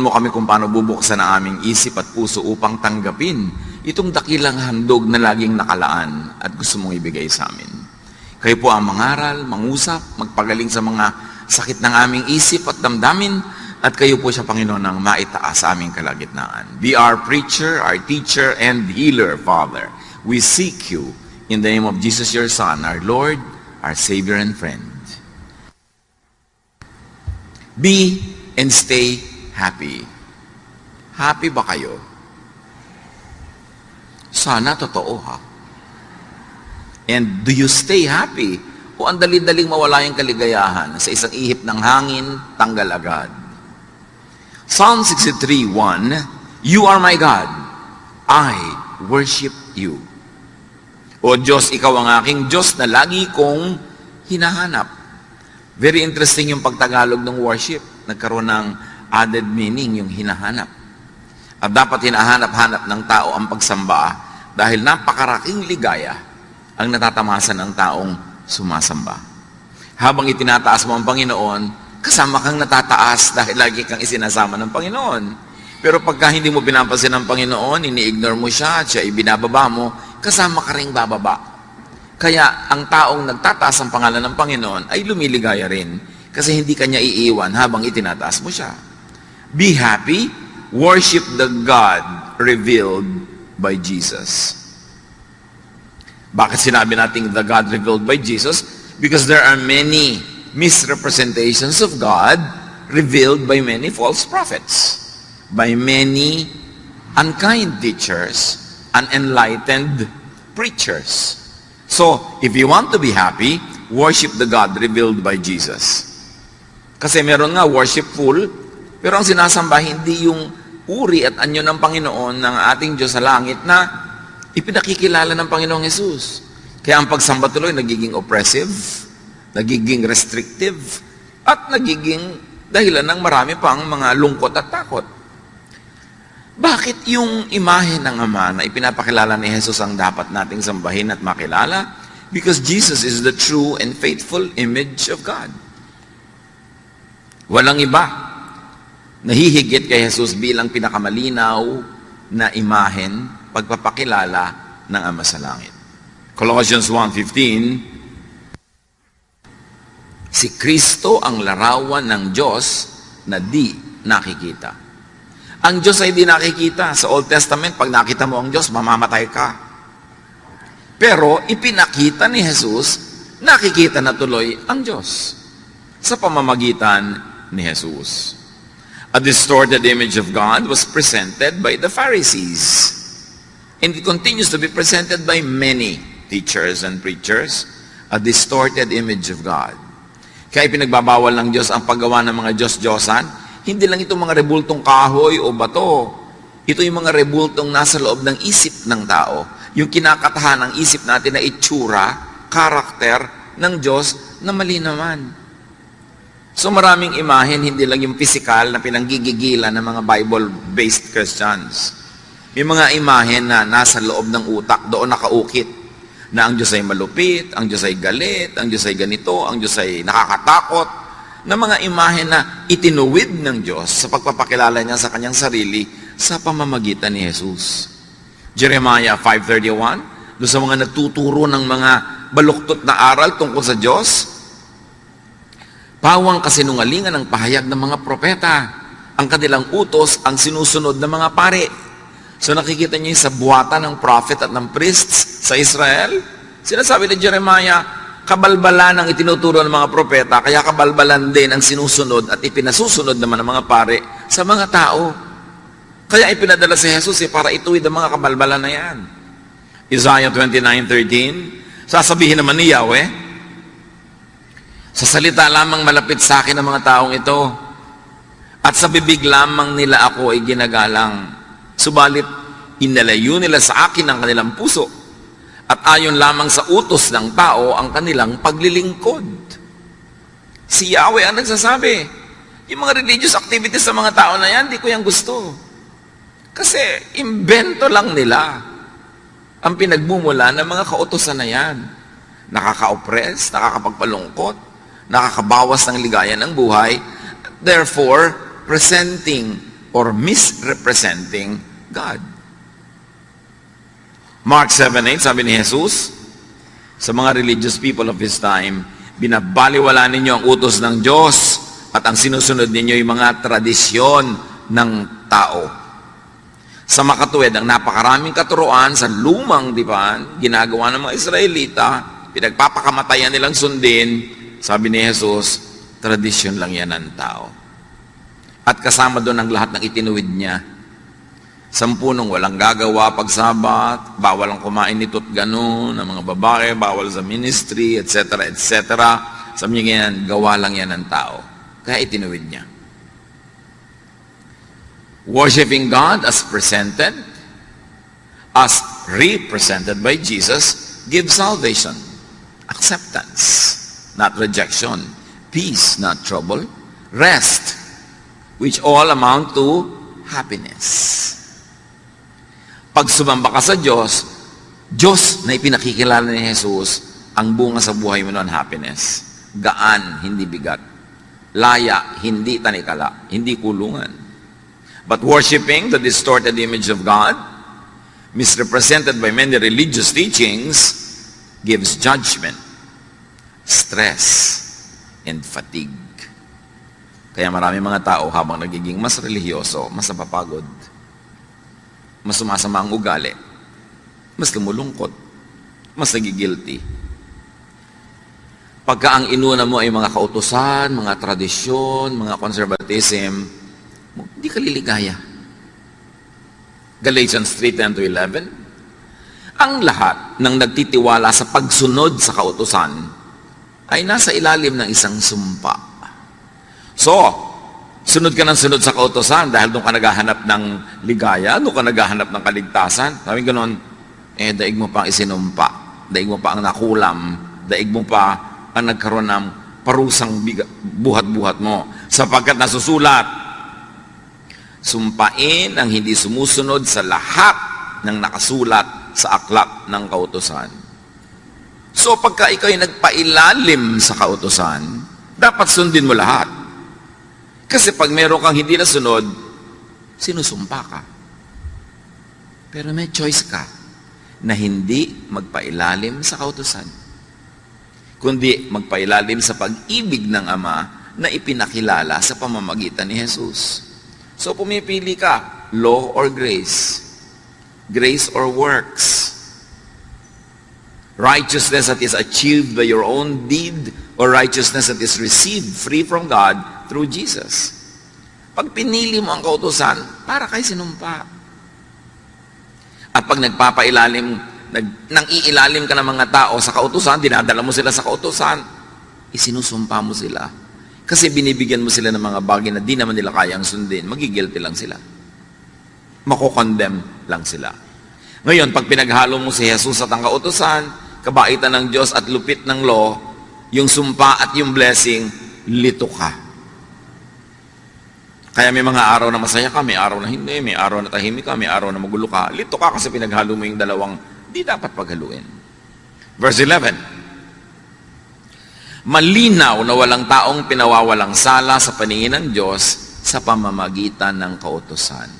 mo kami kung paano bubuksan ang aming isip at puso upang tanggapin itong dakilang handog na laging nakalaan at gusto mong ibigay sa amin. Kayo po ang mangaral, mangusap, magpagaling sa mga sakit ng aming isip at damdamin, at kayo po siya, Panginoon, ang maitaas sa aming kalagitnaan. Be our preacher, our teacher, and healer, Father. We seek you in the name of Jesus, your Son, our Lord, our Savior and friend. Be and stay happy. Happy ba kayo? Sana totoo, ha? And do you stay happy? O ang dali-daling mawala yung kaligayahan sa isang ihip ng hangin, tanggal agad? Psalm 63:1, You are my God, I worship you. O Diyos, ikaw ang aking Diyos na lagi kong hinahanap. Very interesting yung pagtagalog ng worship. Nagkaroon ng added meaning yung hinahanap. At dapat hinahanap-hanap ng tao ang pagsamba dahil napakaraking ligaya ang natatamasa ng taong sumasamba. Habang itinataas mo ang Panginoon, kasama kang natataas dahil lagi kang isinasama ng Panginoon. Pero pagka hindi mo pinapansin ng Panginoon, ini-ignore mo siya, siya ibinababa mo, kasama ka rin bababa. Kaya ang taong nagtataas ang pangalan ng Panginoon ay lumiligaya rin kasi hindi kanya iiwan habang itinataas mo siya. Be happy, worship the God revealed by Jesus. Bakit sinabi natin the God revealed by Jesus? Because there are many misrepresentations of God revealed by many false prophets, by many unkind teachers, unenlightened preachers. So, if you want to be happy, worship the God revealed by Jesus. Kasi meron nga worshipful, pero ang sinasamba hindi yung uri at anyo ng Panginoon ng ating Diyos sa langit na ipinakikilala ng Panginoong Yesus. Kaya ang pagsamba tuloy nagiging oppressive, nagiging restrictive, at nagiging dahilan ng marami pang mga lungkot at takot. Bakit yung imahe ng Ama na ipinapakilala ni Jesus ang dapat nating sambahin at makilala? Because Jesus is the true and faithful image of God. Walang iba nahihigit kay Jesus bilang pinakamalinaw na imahen, pagpapakilala ng Ama sa langit. Colossians 1:15, si Kristo ang larawan ng Diyos na di nakikita. Ang Diyos ay di nakikita. Sa Old Testament, pag nakita mo ang Diyos, mamamatay ka. Pero ipinakita ni Jesus, nakikita na tuloy ang Diyos sa pamamagitan ni Jesus. A distorted image of God was presented by the Pharisees. And it continues to be presented by many teachers and preachers. A distorted image of God. Kaya pinagbabawal ng Diyos ang paggawa ng mga Diyos-Diyosan. Hindi lang itong mga rebultong kahoy o bato. Ito yung mga rebultong nasa loob ng isip ng tao. Yung kinakatahan ng isip natin na itsura, karakter ng Diyos na mali naman. So maraming imahen, hindi lang yung physical na pinanggigigilan ng mga Bible-based Christians. May mga imahen na nasa loob ng utak, doon nakaukit. Na ang Diyos ay malupit, ang Diyos ay galit, ang Diyos ay ganito, ang Diyos ay nakakatakot, na mga imahe na itinuwid ng Diyos sa pagpapakilala niya sa kanyang sarili sa pamamagitan ni Jesus. Jeremiah 5:31, doon sa mga nagtuturo ng mga baluktot na aral tungkol sa Diyos, pawang kasinungalingan ng pahayag ng mga propeta, ang kanilang utos ang sinusunod ng mga pare. So nakikita niyo sa buwatan ng prophet at ng priests sa Israel. Sinasabi ni Jeremiah, kabalbalan ang itinuturo ng mga propeta, kaya kabalbalan din ang sinusunod at ipinasusunod naman ng mga pare sa mga tao. Kaya ipinadala si Jesus para ituwid ang mga kabalbalan na yan. Isaiah 29:13, sasabihin naman ni Yahweh, sa salita lamang malapit sa akin ang mga taong ito, at sa bibig lamang nila ako ay ginagalang. Subalit, inalayo nila sa akin ang kanilang puso at ayon lamang sa utos ng tao ang kanilang paglilingkod. Si Yahweh ang nagsasabi. Yung mga religious activities sa mga tao na yan, di ko yan gusto. Kasi, imbento lang nila ang pinagmumula ng mga kautosan na yan. Nakaka-oppress, nakakapagpalungkot, nakakabawas ng ligaya ng buhay. Therefore, presenting or misrepresenting God. Mark 7:8, sabi ni Jesus, sa mga religious people of His time, binabaliwala ninyo ang utos ng Diyos at ang sinusunod ninyo yung mga tradisyon ng tao. Sa makatuwid, ang napakaraming katuruan sa lumang dipan, ginagawa ng mga Israelita, pinagpapakamatayan nilang sundin, sabi ni Jesus, tradisyon lang yan ng tao. At kasama doon ang lahat ng itinuwid niya. 10 walang gagawa pag Sabat, bawal ang kumain nito't gano'n, ng mga babae, bawal sa ministry, etc., etc. Sabi niya yan, gawa lang yan ng tao. Kaya itinuwid niya. Worshipping God as presented, as represented by Jesus, gives salvation, acceptance, not rejection, peace, not trouble, rest, which all amount to happiness. Pag sumamba ka sa Diyos, Diyos na ipinakikilala ni Jesus, ang bunga sa buhay mo noon, happiness. Gaan, hindi bigat. Laya, hindi tanikala, hindi kulungan. But worshiping the distorted image of God, misrepresented by many religious teachings, gives judgment, stress, and fatigue. Kaya marami mga tao habang nagiging mas relihiyoso, mas napapagod, mas sumasama ang ugali, mas lumulungkot, mas nagigilty. Pagka ang inuna mo ay mga kautusan, mga tradisyon, mga conservatism, hindi ka liligaya. Galatians 3:10-11. Ang lahat ng nagtitiwala sa pagsunod sa kautusan ay nasa ilalim ng isang sumpa. So, sunod ka ng sunod sa kautusan dahil doon ka naghahanap ng ligaya, doon ka naghahanap ng kaligtasan. Sabi gano'n, daig mo pa ang isinumpa, daig mo pa ang nakulam, daig mo pa ang nagkaroon ng parusang buhat-buhat mo. Sapagkat nasusulat, sumpain ang hindi sumusunod sa lahat ng nakasulat sa aklat ng kautusan. So pagka ikaw ay nagpailalim sa kautusan, dapat sundin mo lahat. Kasi pag meron kang hindi nasunod, sinusumpa ka. Pero may choice ka na hindi magpailalim sa kautusan, kundi magpailalim sa pag-ibig ng Ama na ipinakilala sa pamamagitan ni Jesus. So pumipili ka, law or grace? Grace or works? Righteousness that is achieved by your own deed or righteousness that is received free from God through Jesus? Pag pinili mo ang kautusan, para kay sinumpa. At pag nagpapailalim, nang iilalim ka ng mga tao sa kautusan, dinadala mo sila sa kautusan, isinusumpa mo sila. Kasi binibigyan mo sila ng mga bagay na di naman nila kayang sundin, magigilty lang sila. Makokondemn lang sila. Ngayon, pag pinaghalo mo si Jesus at ang kautusan, kabaitan ng Diyos at lupit ng law, yung sumpa at yung blessing, lito ka. Kaya may mga araw na masaya ka, may araw na hindi, may araw na tahimik ka, may araw na magulo ka. Lito ka kasi pinaghalo mo yung dalawang di dapat paghaluin. Verse 11. Malinaw na walang taong pinawawalang sala sa paningin ng Diyos sa pamamagitan ng kautusan.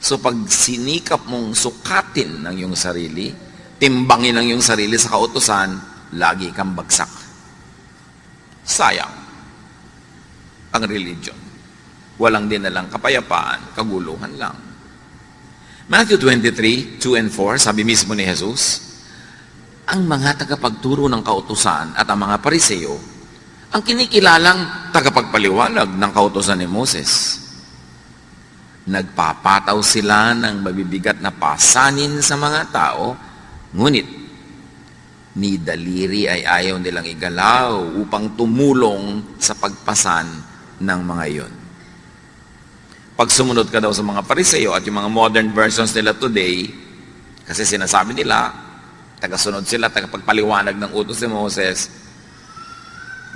So pag sinikap mong sukatin ng iyong sarili, timbangin ang iyong sarili sa kautusan, lagi kang bagsak. Sayang ang religion. Walang dinalang kapayapaan, kaguluhan lang. Matthew 23:2 and 4, sabi mismo ni Jesus, ang mga tagapagturo ng kautusan at ang mga Pariseo, ang kinikilalang tagapagpaliwanag ng kautusan ni Moses. Nagpapataw sila ng mabibigat na pasanin sa mga tao, ngunit ni daliri ay ayaw nilang igalaw upang tumulong sa pagpasan ng mga iyon. Pag sumunod ka daw sa mga Pariseo at yung mga modern versions nila today, kasi sinasabi nila, tagasunod sila, tagapagpaliwanag ng utos ni Moses,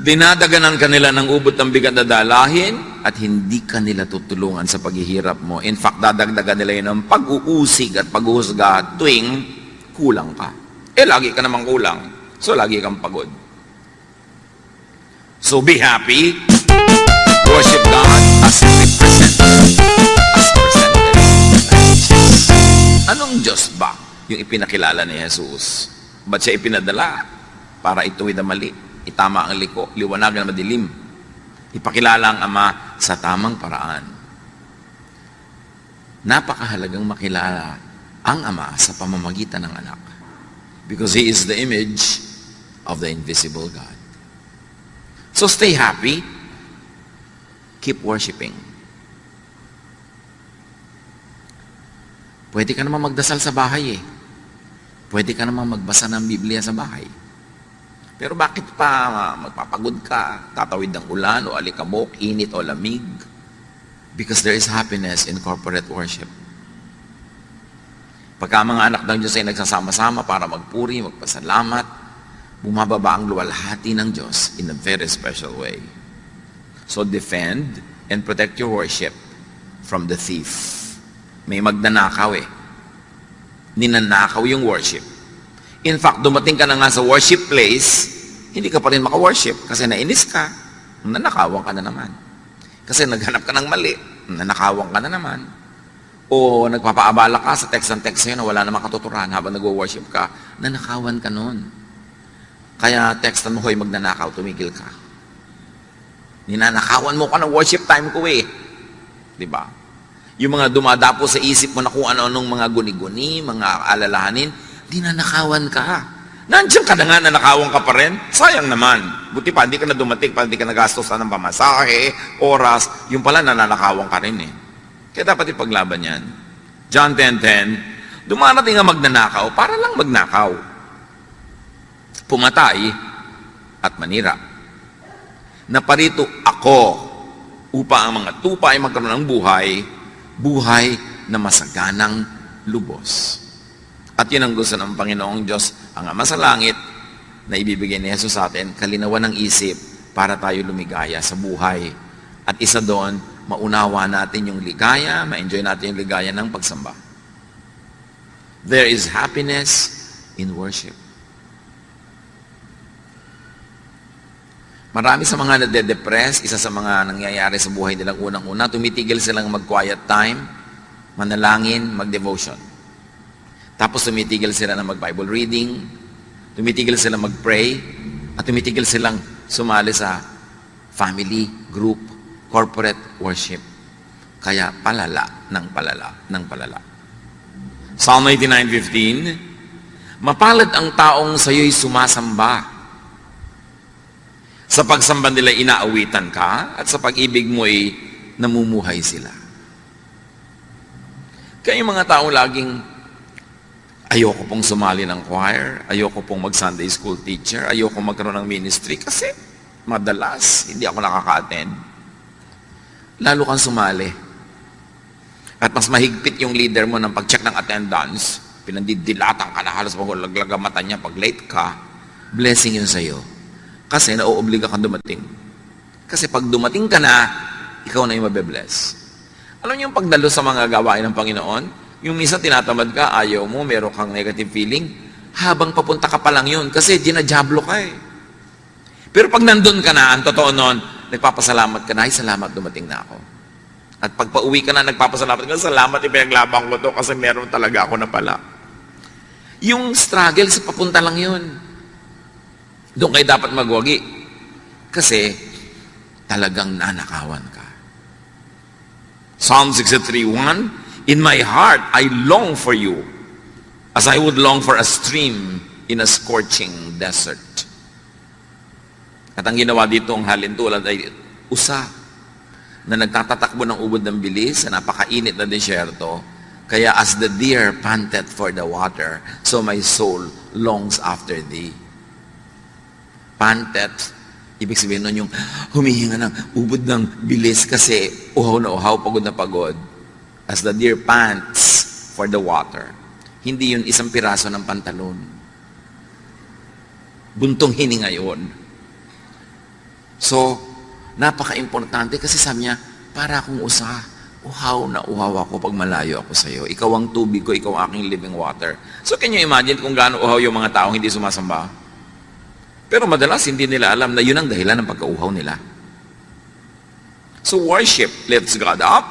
dinadaganan kanila ng ubot ng bigat na dalahin at hindi kanila tutulungan sa paghihirap mo. In fact, dadagdagan nila yun ng pag-uusig at paghuhusga tuwing kulang ka. Lagi ka namang kulang. So, lagi kang pagod. So, be happy. Worship God as He represents Anong Diyos ba yung ipinakilala ni Jesus? Ba't siya ipinadala? Para ituwid ang mali, itama ang liko, liwanagan ang madilim. Ipakilala ang Ama sa tamang paraan. Napakahalagang makilala ang Ama sa pamamagitan ng anak. Because He is the image of the invisible God. So stay happy. Keep worshiping. Pwede ka naman magdasal sa bahay eh. Pwede ka naman magbasa ng Biblia sa bahay. Pero bakit pa magpapagod ka, tatawid ng ulan o alikabok, init o lamig? Because there is happiness in corporate worship. Pagka mga anak ng Diyos ay nagsasama-sama para magpuri, magpasalamat, bumababa ang luwalhati ng Diyos in a very special way. So defend and protect your worship from the thief. May magnanakaw eh. Ninanakaw yung worship. In fact, dumating ka na nga sa worship place, hindi ka pa rin maka-worship kasi nainis ka, nanakawan ka na naman. Kasi naghanap ka ng mali, nanakawan ka na naman. O nagpapaabala ka sa text and text sa'yo na wala namang katuturan habang nag-worship ka, nanakawan ka nun. Kaya textan mo, hoy, magnanakaw, tumigil ka. Ninanakawan mo ka ng worship time ko eh. Diba? Yung mga dumadapo sa isip mo na kung ano-anong mga guni-guni, mga alalahanin, dinanakawan ka. Nandiyan ka na nga, nanakawan ka pa rin. Sayang naman. Buti pa, hindi ka na dumating, pa hindi ka nagastos ng pamasahe, oras, yung pala nananakawan ka rin eh. Kaya dapat ipaglaban yan. John 10:10, dumarating ang magnanakaw para lang magnakaw. Pumatay at manira. Naparito ako upang ang mga tupa ay magkaroon ng buhay na masaganang lubos. At yun ang gusto ng Panginoong Diyos, ang Ama sa langit, na ibibigay ni Jesus sa atin, kalinawan ng isip para tayo lumigaya sa buhay. At isa doon, maunawa natin yung ligaya, ma-enjoy natin yung ligaya ng pagsamba. There is happiness in worship. Marami sa mga nade-depress, isa sa mga nangyayari sa buhay nilang unang-una, tumitigil silang mag-quiet time, manalangin, mag-devotion. Tapos tumitigil sila na mag-Bible reading, tumitigil silang mag-pray, at tumitigil silang sumali sa family, group, corporate worship. Kaya palala ng palala ng palala. Psalm 89:15, mapalad ang taong sa'yo'y sumasamba. Sa pagsamba nila inaawitan ka, at sa pag-ibig mo'y namumuhay sila. Kaya yung mga taong laging, ayoko pong sumali ng choir, ayoko pong mag-Sunday school teacher, ayoko magkaroon ng ministry, kasi madalas hindi ako nakaka-attend. Lalo kang sumali. At mas mahigpit yung leader mo ng pag-check ng attendance, pinandidilatan ka na halos maglaglag ang mata niya pag late ka, blessing yun sa'yo. Kasi nauobliga kang dumating. Kasi pag dumating ka na, ikaw na yung mabe-bless. Alam niyo yung pagdalo sa mga gawain ng Panginoon? Yung minsan tinatamad ka, ayaw mo, meron kang negative feeling, habang papunta ka pa lang yun, kasi ginajablo ka eh. Pero pag nandun ka na, ang totoo nun, nagpapasalamat ka na, ay salamat, dumating na ako. At pag pauwi ka na, nagpapasalamat ka, salamat, ipinaglabang ko to, kasi meron talaga ako na pala. Yung struggle sa papunta lang yun. Doon kayo dapat magwagi. Kasi talagang nanakawan ka. Psalm 63:1, in my heart, I long for you, as I would long for a stream in a scorching desert. At ang ginawa dito, ang halintulad ay usa na nagtatatakbo ng ubod ng bilis sa napakainit na desyerto. Kaya as the deer panted for the water, so my soul longs after thee. Panted, ibig sabihin nun yung humihinga ng ubod ng bilis kasi uhaw na uhaw, pagod na pagod. As the deer pants for the water. Hindi yun isang piraso ng pantalon. Buntong hininga yun. So, napaka-importante kasi sabi niya, para akong usa, uhaw na uhaw ako pag malayo ako sa iyo. Ikaw ang tubig ko, ikaw ang aking living water. So, can you imagine kung gaano uhaw yung mga taong hindi sumasamba? Pero madalas hindi nila alam na yun ang dahilan ng pagkauhaw nila. So worship lifts God up,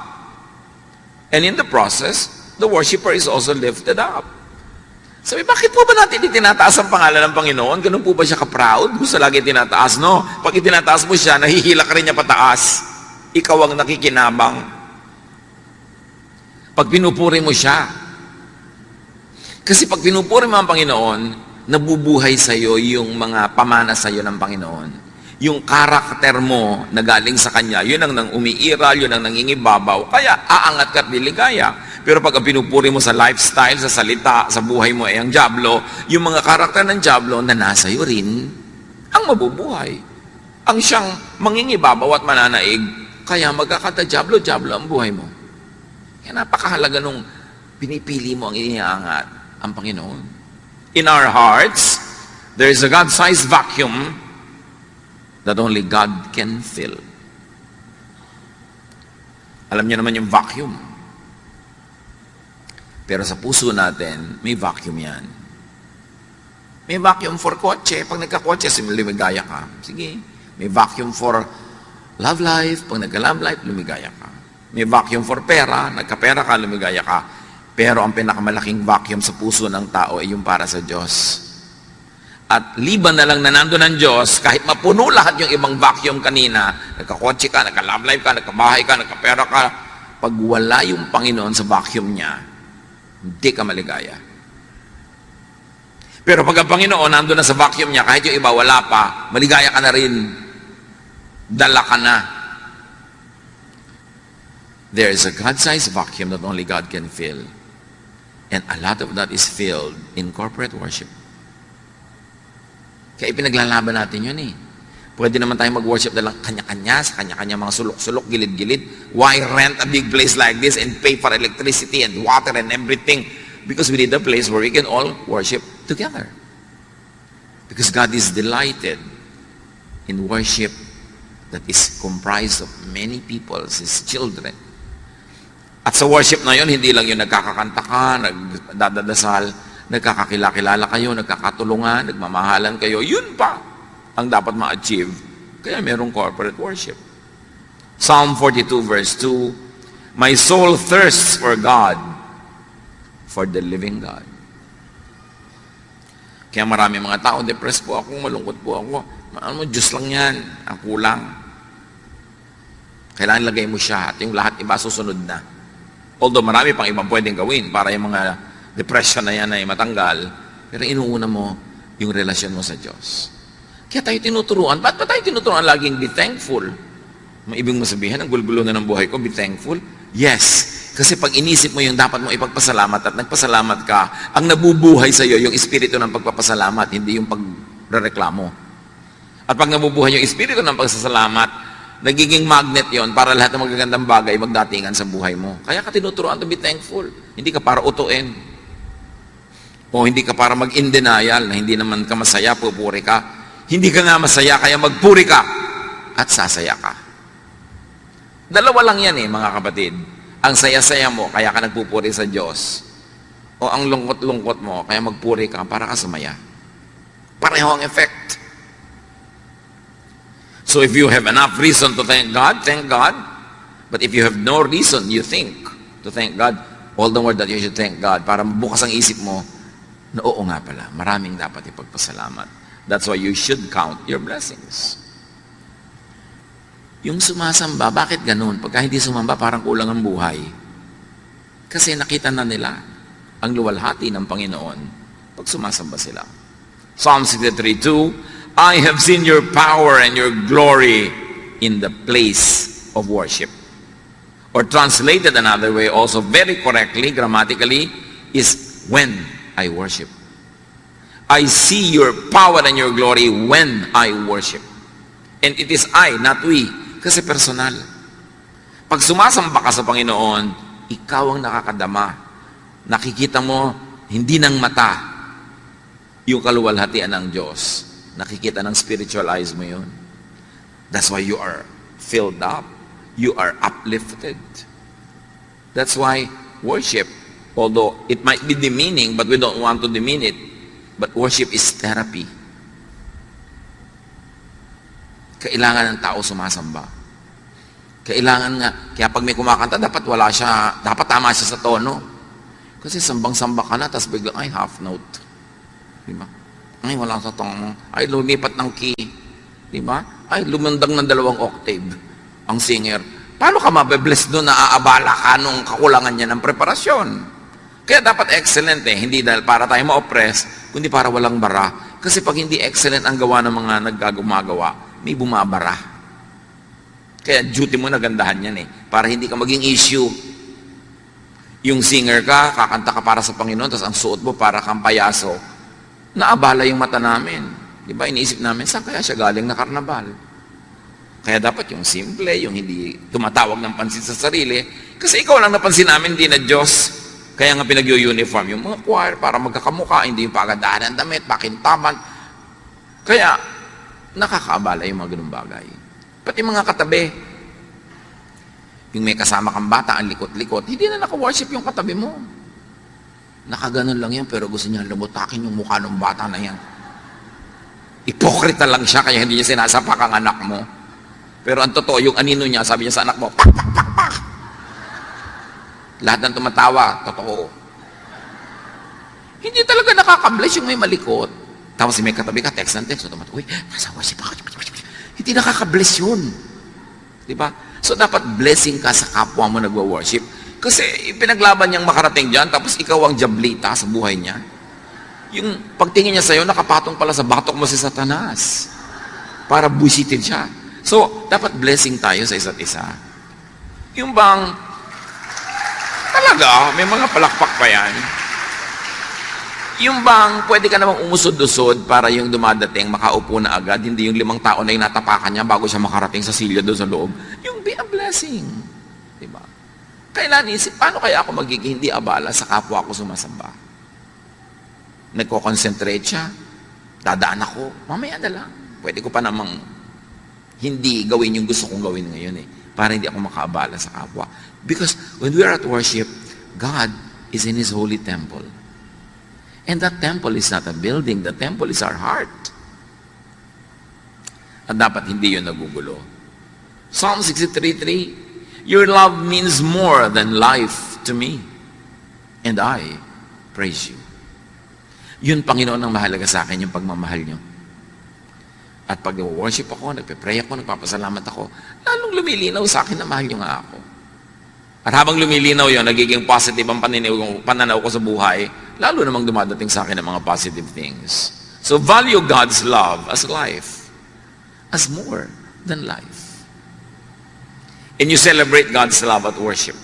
and in the process, the worshiper is also lifted up. Sabi, bakit po ba natin itinataas ang pangalan ng Panginoon? Ganun po ba siya ka-proud? Gusto lagi itinataas, no? Pag itinataas mo siya, nahihila ka rin niya pataas. Ikaw ang nakikinabang. Pag pinupuri mo siya. Kasi pag pinupuri mo ang Panginoon, nabubuhay sa iyo yung mga pamana sa iyo ng Panginoon. Yung karakter mo na galing sa Kanya, yun ang nang umiiral, yun ang nangingibabaw, kaya aangat ka at liligaya. Pero pag ang pinupuri mo sa lifestyle, sa salita, sa buhay mo ay ang dyablo, yung mga karakter ng dyablo na nasa iyo rin, ang mabubuhay. Ang siyang mangingibabaw at mananaig, kaya magkakata-dyablo ang buhay mo. Kaya napakahalaga nung pinipili mo ang iniangat, ang Panginoon. In our hearts, there is a God-sized vacuum that only God can fill. Alam niyo naman yung vacuum. Pero sa puso natin, may vacuum yan. May vacuum for kotse. Pag nagka-kotse, lumigaya ka. Sige. May vacuum for love life. Pag nagka-love life, lumigaya ka. May vacuum for pera. Nagka-pera ka, lumigaya ka. Pero ang pinakamalaking vacuum sa puso ng tao ay yung para sa Diyos. At liban na lang na nandun ng Diyos, kahit mapuno lahat yung ibang vacuum kanina, nagka-kotse ka, nagka-love life ka, nagka-bahay ka, nagka-pera ka, pag wala yung Panginoon sa vacuum niya, hindi ka maligaya. Pero pag ang Panginoon nandun na sa vacuum niya, kahit yung iba wala pa, maligaya ka na rin. Dala ka na. There is a God-sized vacuum that only God can fill. And a lot of that is filled in corporate worship. Kaya ipinaglalaban natin yun eh. Pwede naman tayo mag-worship na lang kanya-kanya, sa kanya-kanya mga sulok-sulok, gilid-gilid. Why rent a big place like this and pay for electricity and water and everything? Because we need a place where we can all worship together. Because God is delighted in worship that is comprised of many people, His children. At sa worship na yun, hindi lang yung nagkakakanta ka, nagdadasal, nagkakakilala kayo, nagkakatulungan, nagmamahalan kayo. Yun pa ang dapat ma-achieve. Kaya merong corporate worship. Psalm 42 verse 2, my soul thirsts for God, for the living God. Kaya marami mga tao, depressed po ako, malungkot po ako. Ano mo, Diyos lang yan, ang kulang. Kailangan lagay mo siya at yung lahat iba susunod na. Although marami pang ibang pwedeng gawin para yung mga depression na yan ay matanggal, pero inuuna mo yung relasyon mo sa Diyos. Kaya tayo tinuturuan. Ba't ba tayo tinuturuan laging be thankful? Maibig mo sabihin, ang gulgulo na ng buhay ko, be thankful? Yes. Kasi pag inisip mo yung dapat mo ipagpasalamat at nagpasalamat ka, ang nabubuhay sa iyo yung espiritu ng pagpapasalamat, hindi yung pagrereklamo. At pag nabubuhay yung espiritu ng pagsasalamat, nagiging magnet yon para lahat ng magagandang bagay magdatingan sa buhay mo. Kaya ka tinuturuan to be thankful. Hindi ka para utuin. O hindi ka para mag-in denial na hindi naman ka masaya, pupuri ka. Hindi ka nga masaya, kaya magpuri ka at sasaya ka. Dalawa lang yan mga kapatid. Ang saya-saya mo, kaya ka nagpupuri sa Diyos. O ang lungkot-lungkot mo, kaya magpuri ka para ka sumaya. Pareho ang effect. So if you have enough reason to thank God, thank God. But if you have no reason, you think to thank God, all the more that you should thank God para bukas ang isip mo na oo nga pala, maraming dapat ipagpasalamat. That's why you should count your blessings. Yung sumasamba, bakit ganun? Pagka hindi sumamba, parang kulang ang buhay. Kasi nakita na nila ang luwalhati ng Panginoon pag sumasamba sila. Psalm 63:2, I have seen your power and your glory in the place of worship. Or translated another way, also very correctly, grammatically, is when I worship. I see your power and your glory when I worship. And it is I, not we. Kasi personal. Pag sumasamba ka sa Panginoon, ikaw ang nakakadama. Nakikita mo, hindi ng mata, yung kaluwalhatian ng Diyos. Nakikita ng spiritual eyes mo yun. That's why you are filled up. You are uplifted. That's why worship, although it might be demeaning, but we don't want to demean it, but worship is therapy. Kailangan ng tao sumasamba. Kailangan nga, kaya pag may kumakanta, dapat wala siya, dapat tama siya sa tono. Kasi sambang-samba ka na, tapos biglang, ay, half note. Di ba? Ay, wala sa tong, ay, lumipat ng key. Di ba? Ay, lumandang ng 2 octave ang singer. Paano ka mabe-bless doon na aabala ka nung kakulangan niya ng preparasyon? Kaya dapat excellent hindi dahil para tayo ma-oppress, kundi para walang bara. Kasi pag hindi excellent ang gawa ng mga naggagumagawa, may bumabara. Kaya duty mo na gandahan yan para hindi ka maging issue. Yung singer ka, kakanta ka para sa Panginoon, tapos ang suot mo para kang payaso, naabala yung mata namin. Di ba? Iniisip namin, saan kaya siya galing na karnabal? Kaya dapat yung simple, yung hindi tumatawag ng pansin sa sarili. Kasi ikaw lang napansin namin, hindi na Diyos. Kaya nga pinag-uniform yung mga choir para magkakamuka, hindi yung pagandahan ng damit, pakintaman. Kaya nakakaabala yung mga ganung bagay. Pati mga katabi, yung may kasama kang bata, ang likot-likot, hindi na naka-worship yung katabi mo. Nakaganon lang yan, pero gusto niya lumutakin yung mukha ng bata na yan. Ipokrita lang siya, kaya hindi niya sinasapak ang anak mo. Pero ang totoo, yung anino niya, sabi niya sa anak mo, pak, pak, pak, pak. Lahat ng tumatawa, totoo. Hindi talaga nakaka-bless yung may malikot. Tapos may katabi ka, text ng text, tumatawa, uy, nasa worship ako. Hindi nakaka-bless yun. Diba? So dapat blessing ka sa kapwa mo nagwa-worship. Kasi pinaglaban niyang makarating dyan, tapos ikaw ang jablita sa buhay niya. Yung pagtingin niya sa'yo, nakapatong pala sa batok mo si Satanas. Para busitin siya. So, dapat blessing tayo sa isa't isa. Yung bang, talaga, may mga palakpak pa yan. Yung bang, pwede ka namang umusod-usod para yung dumadating, makaupo na agad, hindi yung 5 tao na yung natapakan niya bago siya makarating sa silya doon sa loob. Yung be a blessing. Diba? Kailan isip, paano kaya ako magiging hindi abala sa kapwa ko sumasamba? Nagko-concentrate siya, dadaan ako, mamaya na lang. Pwede ko pa namang hindi gawin yung gusto kong gawin ngayon para hindi ako makaabala sa kapwa. Because when we are at worship, God is in His holy temple. And that temple is not a building, the temple is our heart. At dapat hindi yun nagugulo. Psalm 63:3, your love means more than life to me, and I praise you. Yun, Panginoon, ang mahalaga sa akin, yung pagmamahal niyo. At pag worship ako, nagpe-pray ako, nagpapasalamat ako, lalong lumilinaw sa akin na mahal niyo nga ako. At habang lumilinaw yun, nagiging positive ang pananaw ko sa buhay, lalo namang dumadating sa akin ng mga positive things. So value God's love as life, as more than life. And you celebrate God's love at worship.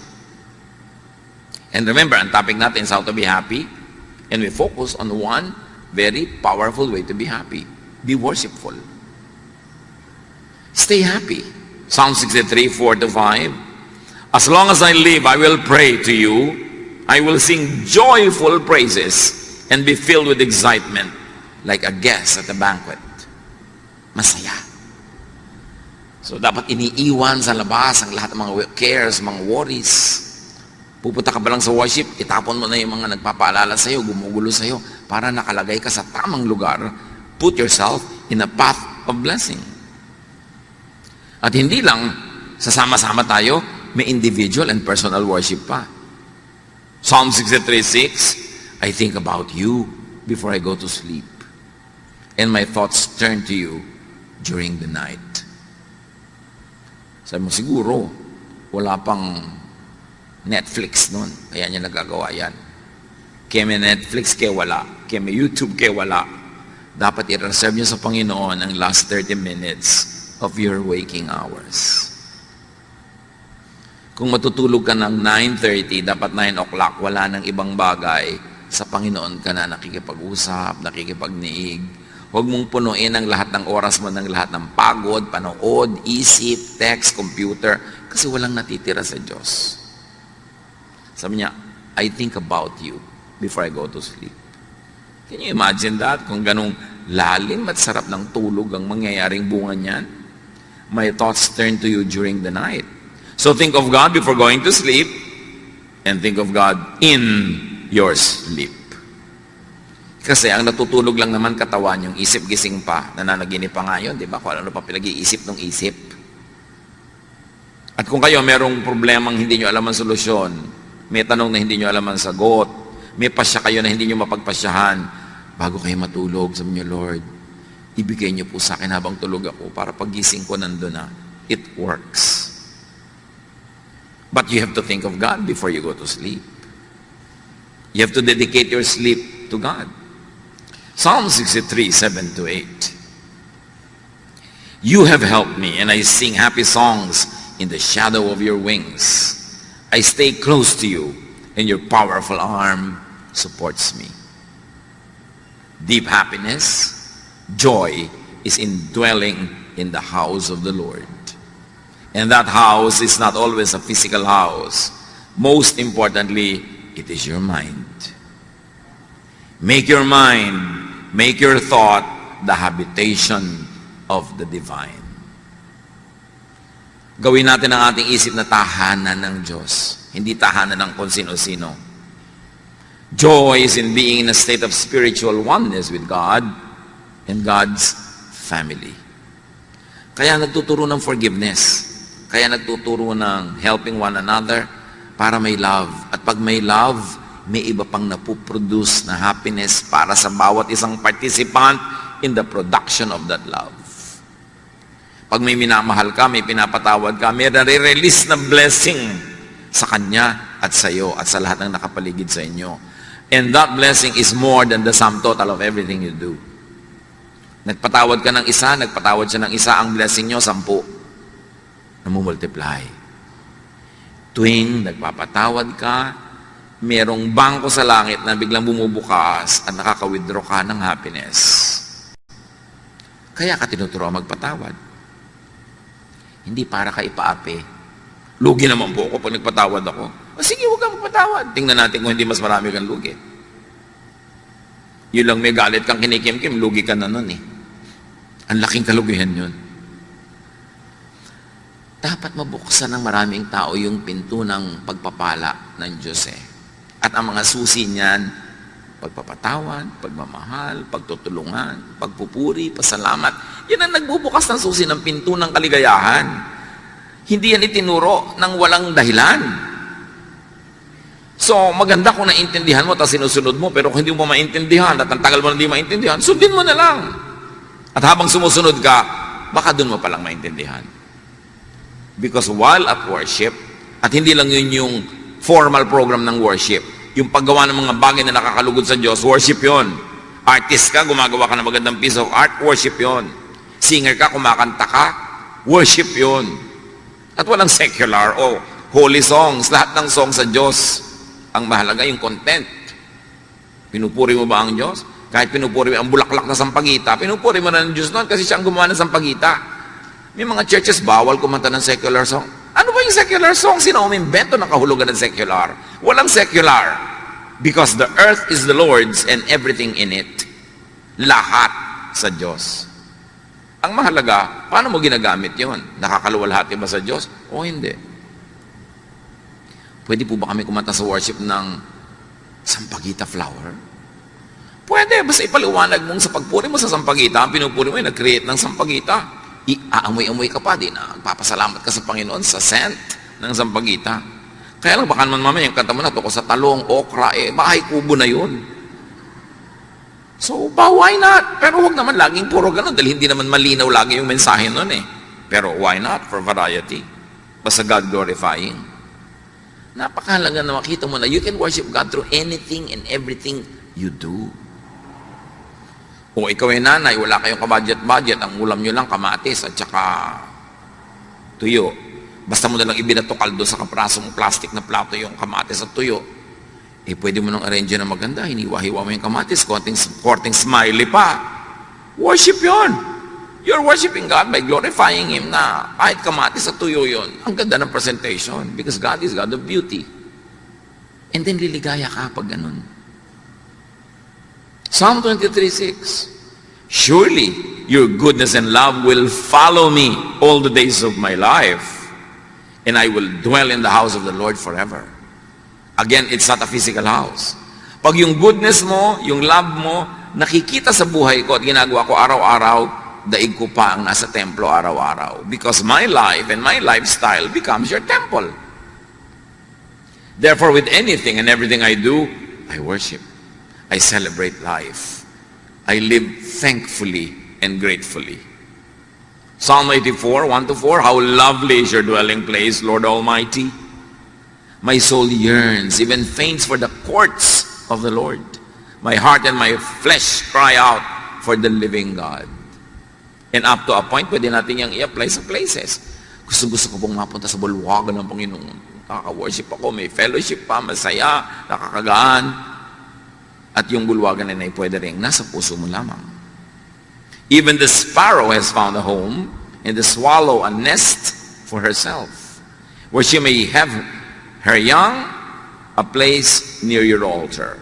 And remember, ang topic natin is how to be happy, and we focus on one very powerful way to be happy. Be worshipful. Stay happy. Psalm 63:4-5. As long as I live, I will pray to you. I will sing joyful praises and be filled with excitement like a guest at a banquet. Masaya. So dapat iniiwan sa labas ang lahat ng mga cares, mga worries. Pupunta ka ba lang sa worship, itapon mo na yung mga nagpapaalala sa'yo, gumugulo sa'yo, para nakalagay ka sa tamang lugar. Put yourself in a path of blessing. At hindi lang sasama-sama tayo, may individual and personal worship pa. Psalm 63:6, I think about you before I go to sleep, and my thoughts turn to you during the night. Sabi mo, siguro, wala pang Netflix nun, kaya niya nagagawa yan. Kaya may Netflix, kaya wala. Kaya may YouTube, kaya wala. Dapat i-reserve niyo sa Panginoon ang last 30 minutes of your waking hours. Kung matutulog ka ng 9:30, dapat 9 o'clock, wala nang ibang bagay, sa Panginoon ka na nakikipag-usap, nakikipagniig. Huwag mong punuin ang lahat ng oras mo ng lahat ng pagod, panood, isip, text, computer, kasi walang natitira sa Diyos. Sabi niya, I think about you before I go to sleep. Can you imagine that? Kung ganong lalim at sarap ng tulog ang mangyayaring bunga niyan, my thoughts turn to you during the night. So think of God before going to sleep, and think of God in your sleep. Kasi ang natutulog lang naman katawan, yung isip gising pa, nananaginip pa nga yun, di ba? Kung ano pa pinag-iisip ng isip. At kung kayo merong problemang hindi nyo alam ang solusyon, may tanong na hindi nyo alam ang sagot, may pasya kayo na hindi nyo mapagpasyahan, bago kayo matulog, sabi nyo, Lord, ibigay nyo po sa akin habang tulog ako para pagising ko nandun na. It works. But you have to think of God before you go to sleep. You have to dedicate your sleep to God. Psalm 63, 7-8. You have helped me, and I sing happy songs in the shadow of your wings. I stay close to you, and your powerful arm supports me. Deep happiness, joy is in dwelling in the house of the Lord. And that house is not always a physical house. Most importantly, it is your mind. Make your mind, make your thought the habitation of the divine. Gawin natin ang ating isip na tahanan ng Diyos, hindi tahanan ng kung sino-sino. Joy is in being in a state of spiritual oneness with God and God's family. Kaya nagtuturo ng forgiveness. Kaya nagtuturo ng helping one another para may love. At pag may love, may iba pang napuproduce na happiness para sa bawat isang participant in the production of that love. Pag may minamahal ka, may pinapatawad ka, may nare-release na blessing sa kanya at sa iyo at sa lahat ng nakapaligid sa inyo. And that blessing is more than the sum total of everything you do. Nagpatawad ka ng isa, nagpatawad siya ng isa, ang blessing nyo, 10. Namumultiply. Tuwing nagpapatawad ka, merong bangko sa langit na biglang bumubukas at nakaka-withdraw ka ng happiness. Kaya ka tinuturuan magpatawad. Hindi para ka ipaapi. Lugi naman po ako pag nagpatawad ako. O sige, huwag kang magpatawad. Tingnan natin kung hindi mas marami kang lugi. Yun lang may galit kang kinikim-kim, lugi ka na nun eh. Ang laking kalugihan yun. Dapat mabuksan ng maraming tao yung pinto ng pagpapala ng Diyos eh. At ang mga susi niyan, pagpapatawad, pagmamahal, pagtutulungan, pagpupuri, pasalamat. Yan ang nagbubukas ng susi ng pinto ng kaligayahan. Hindi yan itinuro ng walang dahilan. So, maganda kung naintindihan mo, tapos sinusunod mo, pero kung hindi mo maintindihan, at ang tagal mo na hindi maintindihan, sundin mo na lang. At habang sumusunod ka, baka doon mo palang maintindihan. Because while at worship, at hindi lang yun yung formal program ng worship, yung paggawa ng mga bagay na nakakalugod sa Diyos, worship yun. Artist ka, gumagawa ka ng magandang piece of art, worship yun. Singer ka, kumakanta ka, worship yun. At walang secular o holy songs, lahat ng songs sa Diyos. Ang mahalaga yung content. Pinupuri mo ba ang Diyos? Kahit pinupuri mo ang bulaklak na sampagita, pinupuri mo na ng Diyos noon kasi siya ang gumawa ng sampagita. May mga churches, bawal kumanta ng secular song. Ano ba yung secular song? Sino umimbento ng kahulugan ng secular? Walang secular. Because the earth is the Lord's and everything in it. Lahat sa Diyos. Ang mahalaga, paano mo ginagamit yon? Nakakaluwalhati ba sa Diyos? O hindi. Pwede po ba kami kumanta sa worship ng sampagita flower? Pwede, basta ipaliwanag mong sa pagpuri mo sa sampagita, ang pinupuri mo ay nag-create ng sampagita. Aamoy-amoy ka pa din, papasalamat ka sa Panginoon sa scent ng sampagita. Kaya lang baka naman mamaya yung kanta mo na to sa talong, okra, bahay kubo na yun. So, why not? Pero huwag naman laging puro ganun dahil hindi naman malinaw lagi yung mensahe nun eh. Pero why not? For variety. Basta God glorifying. Napakahalaga na makita mo na you can worship God through anything and everything you do. Kung ikaw ay nanay, wala kayong kabudget-budget, ang ulam nyo lang kamatis at saka tuyo. Basta mo nalang ibinato kaldo sa kaprasong plastic na plato yung kamatis at tuyo. Pwede mo nang arrange na maganda, hiniwa-hiwa mo yung kamatis, korting smiley pa. Worship yon. You're worshiping God by glorifying Him na kahit kamatis at tuyo yon. Ang ganda ng presentation because God is God of beauty. And then liligaya ka pag ganun. Psalm 23:6. Surely your goodness and love will follow me all the days of my life, and I will dwell in the house of the Lord forever. Again, it's not a physical house. Pag yung goodness mo, yung love mo, nakikita sa buhay ko at ginagawa ko araw-araw, daig ko pa ang nasa templo araw-araw. Because my life and my lifestyle becomes your temple. Therefore, with anything and everything I do, I worship. I celebrate life. I live thankfully and gratefully. Psalm 84, 1-4, how lovely is your dwelling place, Lord Almighty. My soul yearns, even faints for the courts of the Lord. My heart and my flesh cry out for the living God. And up to a point, pwede natin yung i-apply sa places. Gusto ko pong mapunta sa bulwagan ng Panginoon. Nakaka-worship ako, may fellowship pa, masaya, nakakagaan. At yung bulwagan na pwede rin nasa puso mo lamang. Even the sparrow has found a home, and the swallow a nest for herself, where she may have her young, a place near your altar.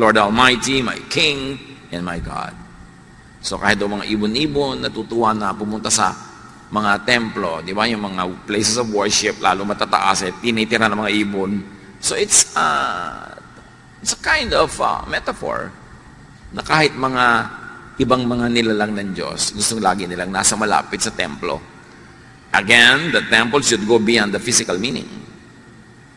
Lord Almighty, my King, and my God. So kahit daw mga ibon-ibon, natutuwa na pumunta sa mga templo, di ba? Yung mga places of worship, lalo matataas, tinitira ng mga ibon. So it's a kind of metaphor na kahit mga ibang mga nilalang ng Diyos, gustong lagi nilang nasa malapit sa templo. Again, the temple should go beyond the physical meaning,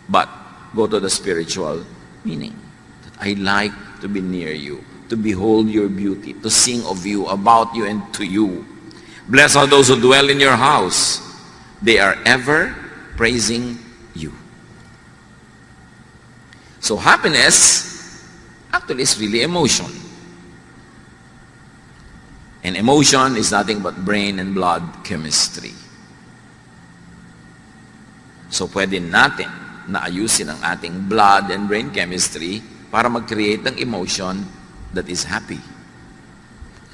but go to the spiritual meaning. That I like to be near you, to behold your beauty, to sing of you, about you, and to you. Blessed are those who dwell in your house. They are ever praising you. So happiness actually is really emotion. And emotion is nothing but brain and blood chemistry. So pwede natin na ayusin ang ating blood and brain chemistry para mag-create ng emotion that is happy.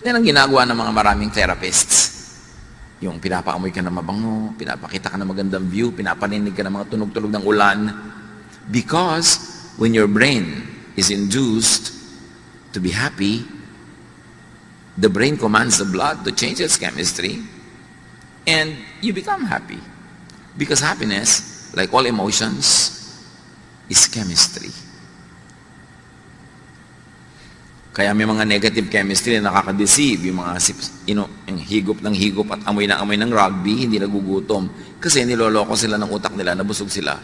Yan ang ginagawa ng mga maraming therapists. Yung pinapaamoy ka na mabango, pinapakita ka na magandang view, pinapaninig ka ng mga tunog-tunog ng ulan. Because when your brain is induced to be happy, the brain commands the blood to change its chemistry, and you become happy. Because happiness, like all emotions, is chemistry. Kaya may mga negative chemistry na nakaka-deceive, yung mga yung higop ng higop at amoy ng rugby, hindi nagugutom. Kasi niloloko sila ng utak nila, nabusog sila.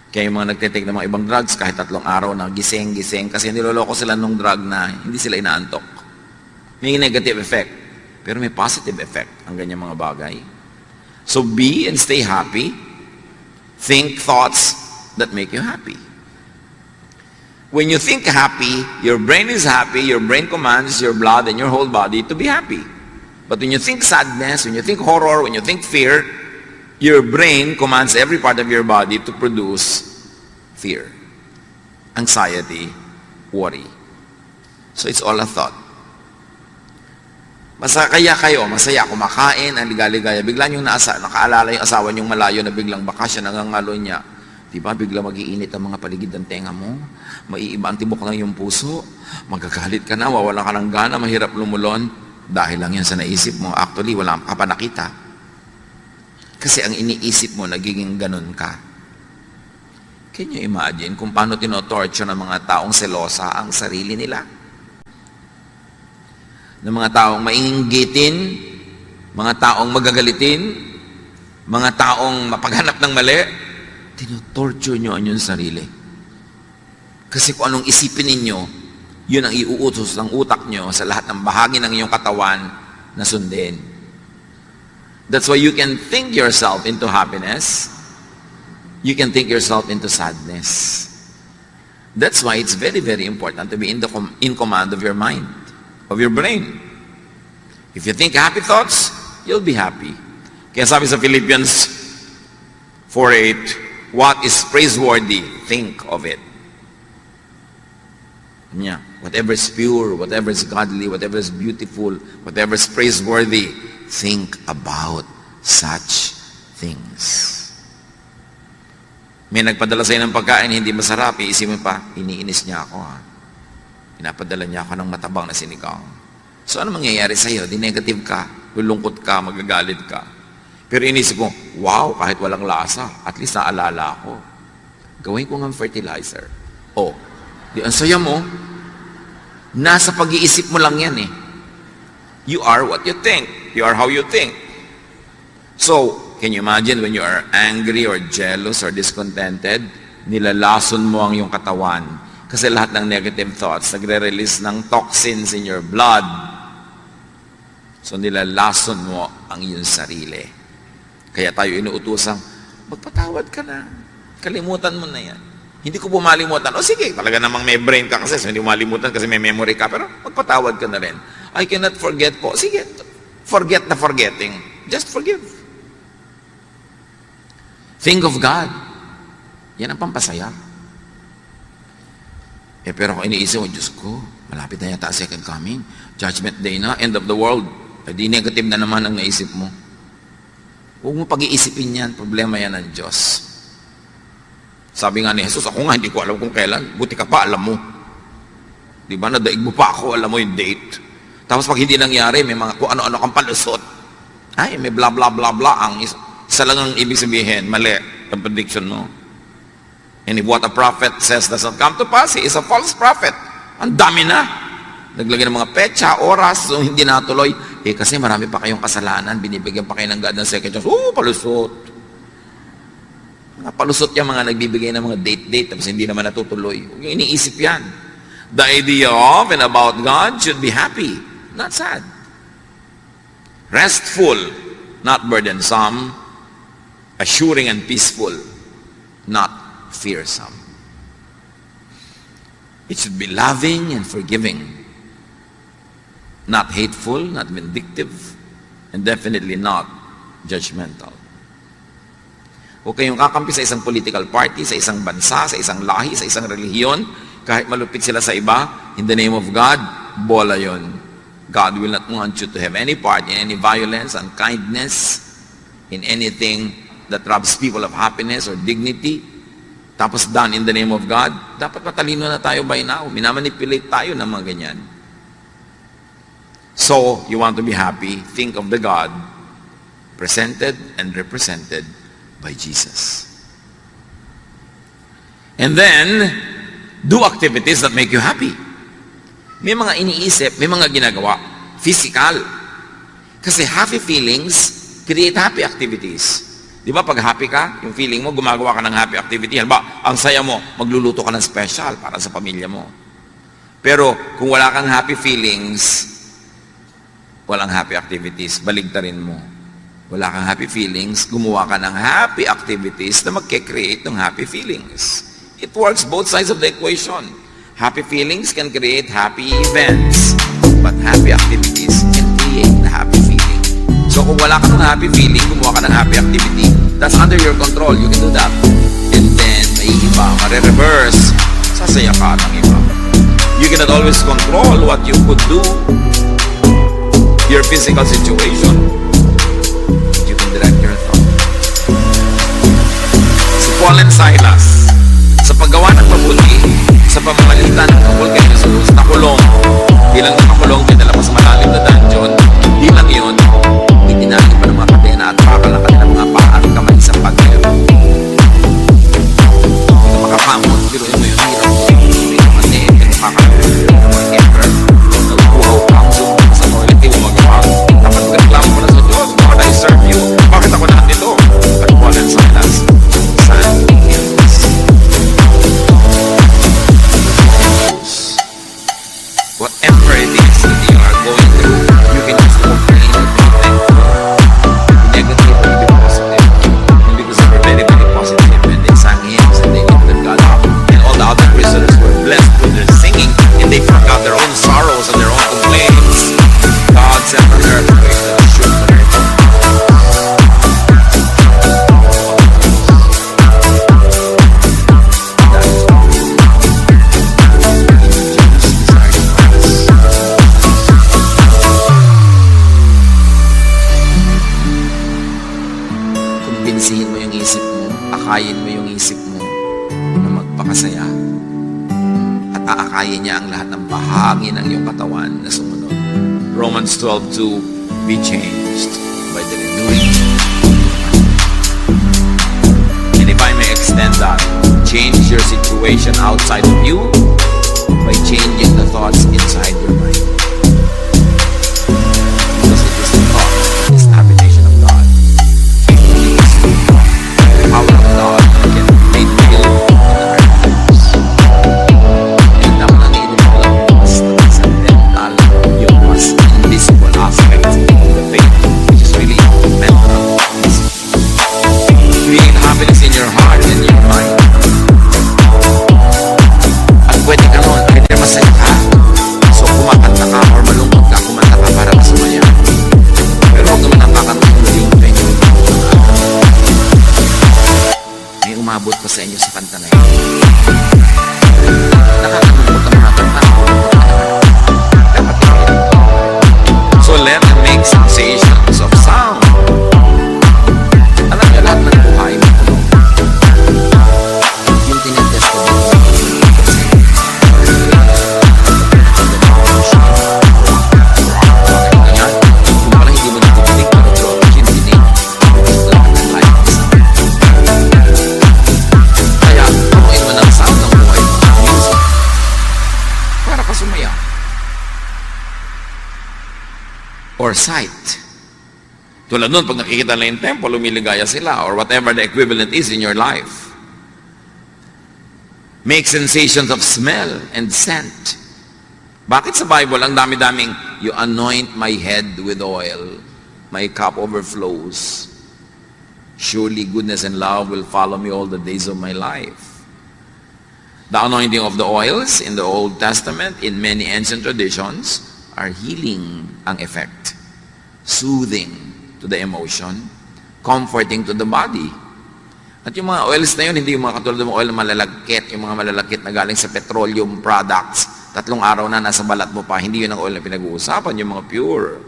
Kaya yung mga nagtitake ng mga ibang drugs, kahit 3 araw na gising, kasi niloloko sila ng drug na hindi sila inaantok. May negative effect, pero may positive effect ang ganyang mga bagay. So be and stay happy. Think thoughts that make you happy. When you think happy, your brain is happy, your brain commands your blood and your whole body to be happy. But when you think sadness, when you think horror, when you think fear, your brain commands every part of your body to produce fear, anxiety, worry. So it's all a thought. Masaya kayo, masaya, kumakain, ang ligaligaya. Bigla niyong nakaalala yung asawa niyong malayo na biglang bakasyon, nangangalo niya. Diba, bigla mag-iinit ang mga paligid ng tenga mo. Maiiba ang tibok ng iyong puso. Magagalit ka na, wawalan ka ng gana, mahirap lumulon. Dahil lang yan sa naisip mo. Actually, wala ka pa nakita. Kasi ang iniisip mo, nagiging ganun ka. Can you imagine kung paano tinotorture ng mga taong selosa ang sarili nila? Ng mga taong mainggitin, mga taong magagalitin, mga taong mapaghanap ng mali, tinotorture nyo ang inyong sarili. Kasi kung anong isipin ninyo, yun ang iuutos ng utak nyo sa lahat ng bahagi ng inyong katawan na sundin. That's why you can think yourself into happiness. You can think yourself into sadness. That's why it's very, very important to be in command of your mind, of your brain. If you think happy thoughts, you'll be happy. Kaya sabi sa Philippians 4:8, what is praiseworthy, think of it. Yeah. Whatever is pure, whatever is godly, whatever is beautiful, whatever is praiseworthy, think about such things. May nagpadala sa'yo ng pagkain, hindi masarap, iisipin mo pa, iniinis niya ako. Pinapadala niya ako ng matabang na sinigang. So ano mangyayari sa'yo? Di negative ka, lulungkot ka, magagalit ka. Pero inisip mo, wow, kahit walang lasa, at least naalala ako. Gawin ko ng fertilizer. Oh, di ang saya mo, nasa pag-iisip mo lang yan eh. You are what you think. You are how you think. So, can you imagine when you are angry or jealous or discontented, nilalason mo ang iyong katawan, Kasi lahat ng negative thoughts, nagre-release ng toxins in your blood. So nilalason mo ang iyong sarili. Kaya tayo inuutosang, magpatawad ka na. Kalimutan mo na yan. Hindi ko pumalimutan. O sige, talaga namang may brain ka kasi, so hindi mo malimutan kasi may memory ka. Pero magpatawad ka na rin. I cannot forget po. Sige, forget the forgetting. Just forgive. Think of God. Yan ang pampasaya. Pero kung iniisip mo, Diyos ko, malapit na yata second coming. Judgment day na, end of the world. Di negative na naman ang naisip mo. Huwag mo pag-iisipin yan. Problema yan ng Diyos. Sabi nga ni Jesus, ako nga hindi ko alam kung kailan. Buti ka pa, alam mo. Di ba? Nadaig mo pa ako, alam mo yung date. Tapos pag hindi nangyari, may mga kung ano-ano kang palusot. Ay, may blah blah blah blah. Ang isa lang ang ibig sabihin, mali ang prediction mo. And if what a prophet says does not come to pass, he is a false prophet. Ang dami na. Naglagay ng mga petsa, oras, so hindi natuloy. Kasi marami pa kayong kasalanan, binibigyan pa kayo ng God ng second chance. Palusot. Mga palusot yung mga nagbibigay ng mga date-date, tapos hindi naman natutuloy. Huwag yung iniisip yan. The idea of and about God should be happy, not sad. Restful, not burdensome. Assuring and peaceful, not fearsome. It should be loving and forgiving. Not hateful, not vindictive, and definitely not judgmental. Huwag kayong kakampi sa isang political party, sa isang bansa, sa isang lahi, sa isang relihiyon, kahit malupit sila sa iba, in the name of God, bola yon. God will not want you to have any part in any violence, unkindness, in anything that robs people of happiness or dignity. Tapos done in the name of God, dapat matalino na tayo by now. Minamanipulate tayo ng mga ganyan. So, you want to be happy, think of the God presented and represented by Jesus. And then, do activities that make you happy. May mga iniisip, may mga ginagawa, physical. Kasi happy feelings create happy activities. Di ba pag happy ka, yung feeling mo, gumagawa ka ng happy activity. Halimbawa, ang saya mo, magluluto ka ng special para sa pamilya mo. Pero kung wala kang happy feelings, walang happy activities, baligtarin mo. Wala kang happy feelings, gumawa ka ng happy activities na magke-create ng happy feelings. It works both sides of the equation. Happy feelings can create happy events, but happy activities can create the happy feeling. So kung wala ka ng happy feeling, gumawa ka ng happy activity, that's under your control, you can do that. And then, may iba, mare-reverse, sasaya ka ng iba. You cannot always control what you could do, your physical situation, you can direct your thought. Si Paul and Silas, sa paggawa ng mabuti, sa pamamagitan ng tungkol kay Jesus, nakulong. Di lang nakakulong, dinala pa sa malalim na dungeon. Di lang yun, itinali pa ng mga kadena at pakal ng kanilang mga paa at kamay sa pagkero. Sa makakamot, biruin mo yung hirap. May kapatid, may makakamot, may emperor, nagpuhaw ka sa toilet, di mo magawa. Dapat magreklamo mo na sa Diyos, bakit I serve you? Bakit ako lahat nito? At Paul and Silas, saan hills? Whatever it is that you are going through, you can just complain and be thankful. Negative or be positive. And because they were very, very positive and they sang hymns and they lifted God up. And all the other prisoners were blessed with their singing and they forgot their own sorrows and their own complaints. God sent on earth grace that assured the earth. Kumbinsihin mo yung isip mo, akayin mo yung isip mo na magpakasaya at aakayin niya ang lahat ng bahagi ng iyong katawan na sumunod. Romans 12:2, be changed by the renewing of your mind. And if I may extend that, change your situation outside of you by changing the thoughts inside your mind. Because it is the thought, it is the habitation of God. The power of God can be made real in our lives. nyo sa kanta na yun. Nakakalungkot ang mga kanta. Dapat yun. So let them make sensations of sound. Alam nyo, lahat ng buhay mo. Yung tinetest ko dito. Kung pala hindi mo nagtitig, pero theology, dinig. Lahat ng life is sound. Kaya, turuin mo ng sound ng buhay mo. Music. Para ka sumaya. Or sight. Tulad nun, pag nakikita na yung temple, lumiligaya sila, or whatever the equivalent is in your life. Make sensations of smell and scent. Bakit sa Bible, ang dami-daming, you anoint my head with oil, my cup overflows. Surely goodness and love will follow me all the days of my life. The anointing of the oils in the Old Testament, in many ancient traditions, are healing ang effect. Soothing to the emotion, comforting to the body. At yung mga oils na yun, hindi yung mga katulad ng oil na malalagkit, yung mga malalagkit na galing sa petroleum products, 3 araw na nasa balat mo pa, hindi yun ang oil na pinag-uusapan, yung mga pure.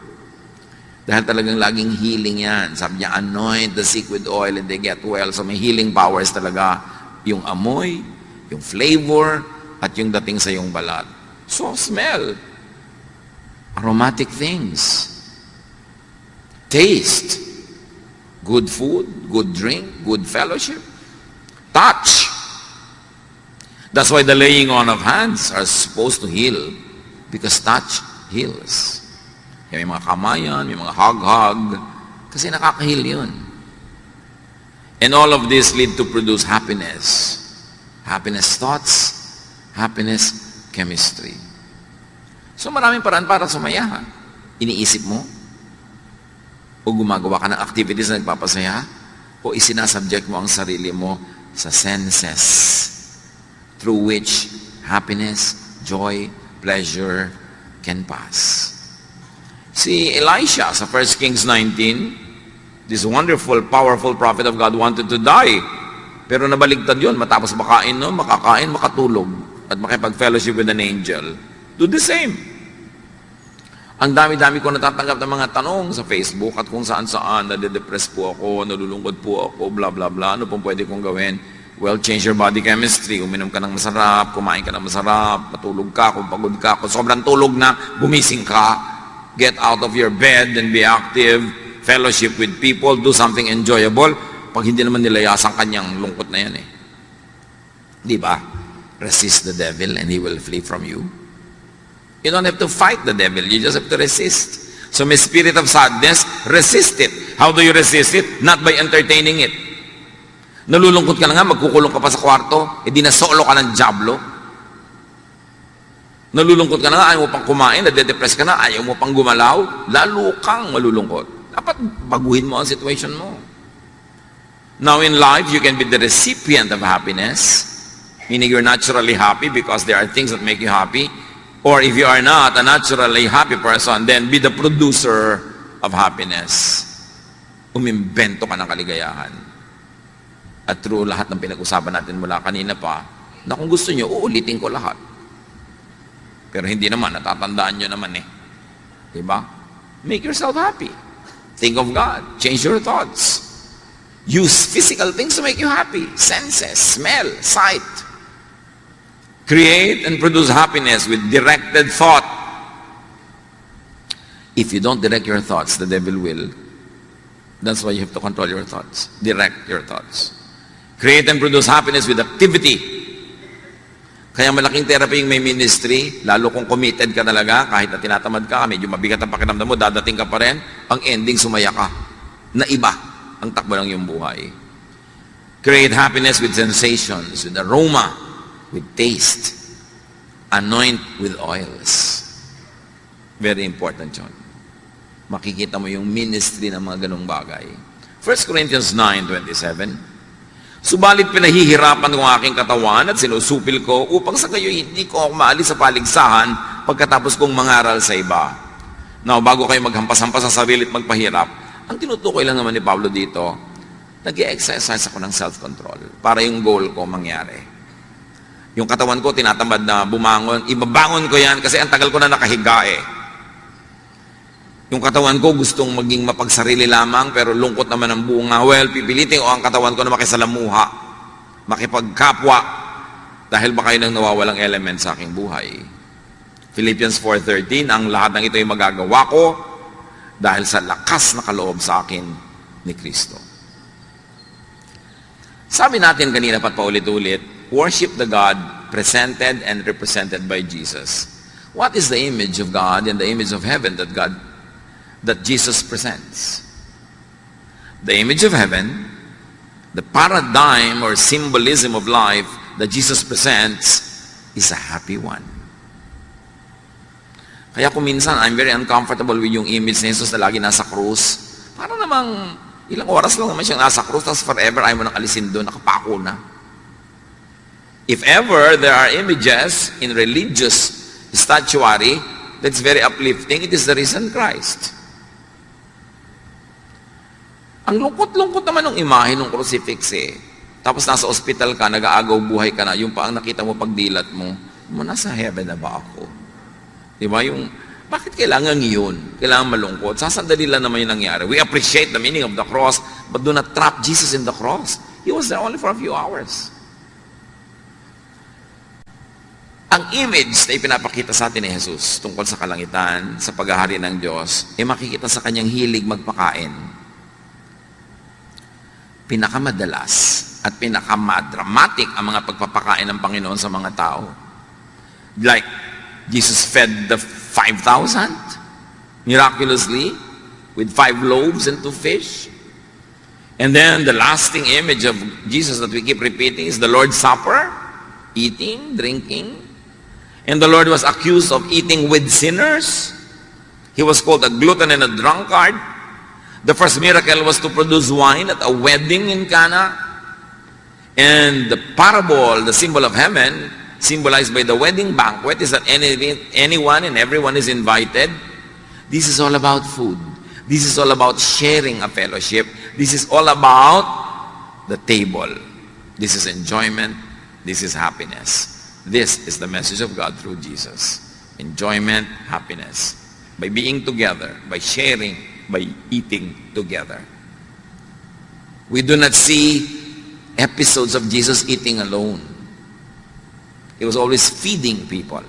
Dahil talagang laging healing yan. Sabi niya, anoint the sick with oil and they get well. So may healing powers talaga yung amoy, yung flavor, at yung dating sa yung balat. So smell. Aromatic things. Taste. Good food, good drink, good fellowship. Touch. That's why the laying on of hands are supposed to heal, because touch heals. May mga kamayan, may mga hug-hug, kasi nakaka-heal yun. And all of this lead to produce happiness. Happiness thoughts, happiness chemistry. So maraming paraan para sumaya. Iniisip mo, o gumagawa ka ng activities na nagpapasaya, o isinasubject mo ang sarili mo sa senses through which happiness, joy, pleasure can pass. Si Elisha sa 1 Kings 19, this wonderful, powerful prophet of God wanted to die. Pero nabaligtad yun, matapos makakain, makatulog, at makipag-fellowship with an angel. Do the same. Ang dami-dami ko natatanggap ng mga tanong sa Facebook at kung saan-saan, nade-depress po ako, nalulungkot po ako, blah, blah, blah. Ano pong pwede kong gawin? Well, change your body chemistry. Uminom ka ng masarap, kumain ka ng masarap, matulog ka, kung pagod ka, kung sobrang tulog na, gumising ka. Get out of your bed and be active. Fellowship with people, do something enjoyable. Pag hindi naman nilayasan kanyang lungkot na yan eh. Di ba? Resist the devil and he will flee from you. You don't have to fight the devil. You just have to resist. So may spirit of sadness, resist it. How do you resist it? Not by entertaining it. Nalulungkot ka na nga, magkukulong ka pa sa kwarto, di na solo ka ng diablo. Nalulungkot ka na nga, ayaw mo pang kumain, nade-depress ka na, ayaw mo pang gumalaw, lalo kang malulungkot. Dapat baguhin mo ang situation mo. Now in life, you can be the recipient of happiness, meaning you're naturally happy because there are things that make you happy. Or if you are not a naturally happy person, then be the producer of happiness. Umimbento ka ng kaligayahan. At through lahat ng pinag-usapan natin mula kanina pa, na kung gusto nyo, uulitin ko lahat. Pero hindi naman, natatandaan nyo naman eh. Diba? Make yourself happy. Think of God. Change your thoughts. Use physical things to make you happy. Senses, smell, sight. Create and produce happiness with directed thought. If you don't direct your thoughts, the devil will. That's why you have to control your thoughts. Direct your thoughts. Create and produce happiness with activity. Kaya malaking therapy yung may ministry, lalo kung committed ka talaga, kahit na tinatamad ka, medyo mabigat ang pakiramdam mo, dadating ka pa rin, ang ending sumaya ka. Na iba ang takbo ng iyong buhay. Create happiness with sensations, with aroma, with taste. Anoint with oils. Very important yun. Makikita mo yung ministry ng mga ganong bagay. 1 Corinthians 9:27, subalit pinahihirapan ko ang aking katawan at sinusupil ko upang sa kayo hindi ko maalis sa paligsahan pagkatapos kong mangaral sa iba. Now, bago kayo maghampas-hampas sa sarili at magpahirap, ang tinutukoy lang naman ni Pablo dito, nag-i-exercise ako ng self-control para yung goal ko mangyari. Yung katawan ko tinatamad na bumangon, ibabangon ko yan kasi ang tagal ko na nakahiga eh. Yung katawan ko gustong maging mapagsarili lamang pero lungkot naman ang bunga. Well, pipilitin ko ang katawan ko na makisalamuha, makipagkapwa, dahil baka yun ang nawawalang element sa aking buhay. Philippians 4:13, ang lahat ng ito ay magagawa ko dahil sa lakas na kaloob sa akin ni Kristo. Sabi natin kanina pat paulit-ulit, worship the God presented and represented by Jesus. What is the image of God and the image of heaven that Jesus presents? The image of heaven, the paradigm or symbolism of life that Jesus presents is a happy one. Kaya kung minsan I'm very uncomfortable with yung image ni Jesus na lagi nasa krus, para namang ilang oras lang naman siyang nasa krus, tapos forever ayaw mo nang alisin doon, nakapako na. If ever there are images in religious statuary that's very uplifting, it is the risen Christ. Ang lungkot-lungkot naman ng imahe ng crucifix eh. Tapos nasa ospital ka, nag-aagaw buhay ka na, yung pa ang nakita mo pagdilat mo, nasa heaven na ba ako? Diba? Bakit kailangan yun? Kailangan malungkot. Sasandali lang naman yung nangyari. We appreciate the meaning of the cross, but do not trap Jesus in the cross. He was there only for a few hours. Ang image na ipinapakita sa atin ni Jesus tungkol sa kalangitan, sa paghahari ng Diyos, ay makikita sa kanyang hilig magpakain. Pinakamadalas at pinakamadramatic ang mga pagpapakain ng Panginoon sa mga tao. Like, Jesus fed the 5,000 miraculously with 5 loaves and 2 fish. And then the lasting image of Jesus that we keep repeating is the Lord's Supper, eating, drinking. And the Lord was accused of eating with sinners. He was called a glutton and a drunkard. The first miracle was to produce wine at a wedding in Cana. And the parable, the symbol of heaven, symbolized by the wedding banquet, is that anyone and everyone is invited. This is all about food. This is all about sharing a fellowship. This is all about the table. This is enjoyment. This is happiness. This is the message of God through Jesus. Enjoyment, happiness. By being together, by sharing, by eating together. We do not see episodes of Jesus eating alone. He was always feeding people.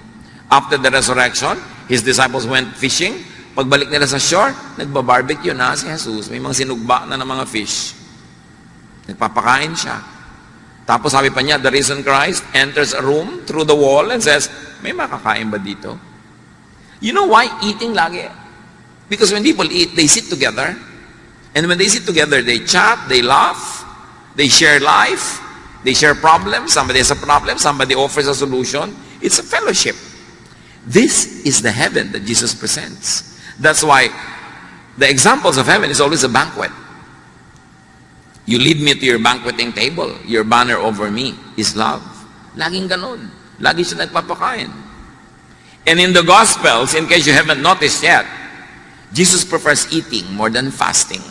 After the resurrection, his disciples went fishing. Pagbalik nila sa shore, nagbabarbecue na si Jesus. May mga sinugba na ng mga fish. Nagpapakain siya. Tapos sabi pa niya, the risen Christ enters a room through the wall and says, may makakain ba dito? You know why eating lagi? Because when people eat, they sit together. And when they sit together, they chat, they laugh, they share life, they share problems. Somebody has a problem, somebody offers a solution. It's a fellowship. This is the heaven that Jesus presents. That's why the examples of heaven is always a banquet. You lead me to your banqueting table. Your banner over me is love. Laging ganun. Lagi siya nagpapakain. And in the Gospels, in case you haven't noticed yet, Jesus prefers eating more than fasting.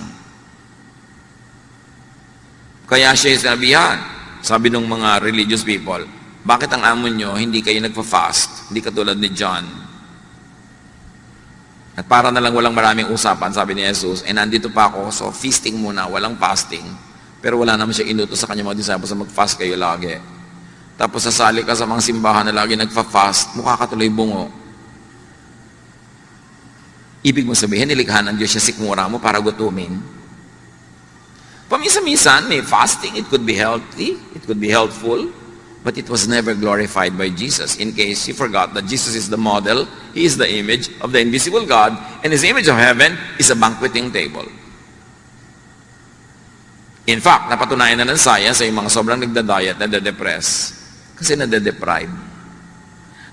Kaya siya sinabihan, sabi ng mga religious people, bakit ang amo nyo, hindi kayo nagpa-fast? Hindi katulad ni John. At para na lang walang maraming usapan, sabi ni Jesus, nandito pa ako, so feasting muna, walang fasting. Pero wala naman siya inutos sa kanya mga disciples na mag-fast kayo lagi. Tapos sasali ka sa mga simbahan na lagi nagpa-fast, mukha ka tuloy bungo. Ibig mo sabihin, nilikha ng Diyos siya sikmura mo para gutumin. Paminsan-minsan, may fasting. It could be healthy, it could be helpful, but it was never glorified by Jesus. In case you forgot that Jesus is the model, He is the image of the invisible God, and His image of heaven is a banqueting table. In fact, napatunayan na ng science sa yung mga sobrang nagda-diet, nade-depress, kasi nade-deprive.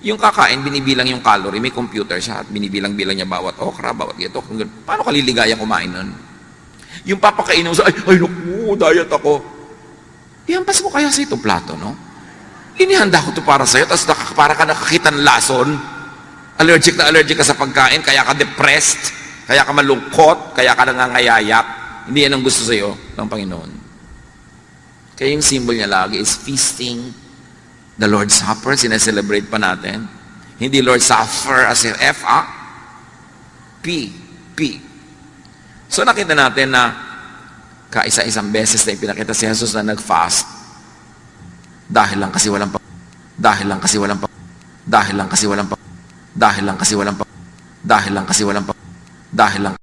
Yung kakain, binibilang yung calorie, may computer siya, at binibilang-bilang niya bawat okra, bawat ito. Paano ka liligaya kumain nun? Yung papakainin mo sa, ay naku, diet ako. Ihampas mo kaya sa itong plato, no? Inihanda ko ito para sa'yo, tapos para ka nakakita ng lason, allergic na allergic ka sa pagkain, kaya ka depressed, kaya ka malungkot, kaya ka nangangayayat. Hindi yan ang gusto sa'yo ng Panginoon. Kaya yung symbol niya lagi is feasting, the Lord's Supper, sineselebrate pa natin. Hindi Lord's Supper as in F, P, P. So nakita natin na kaisa-isang beses na ipinakita si Jesus na nag-fast dahil lang kasi walang dahil lang kasi walang dahil lang kasi walang dahil lang kasi walang dahil lang kasi walang dahil lang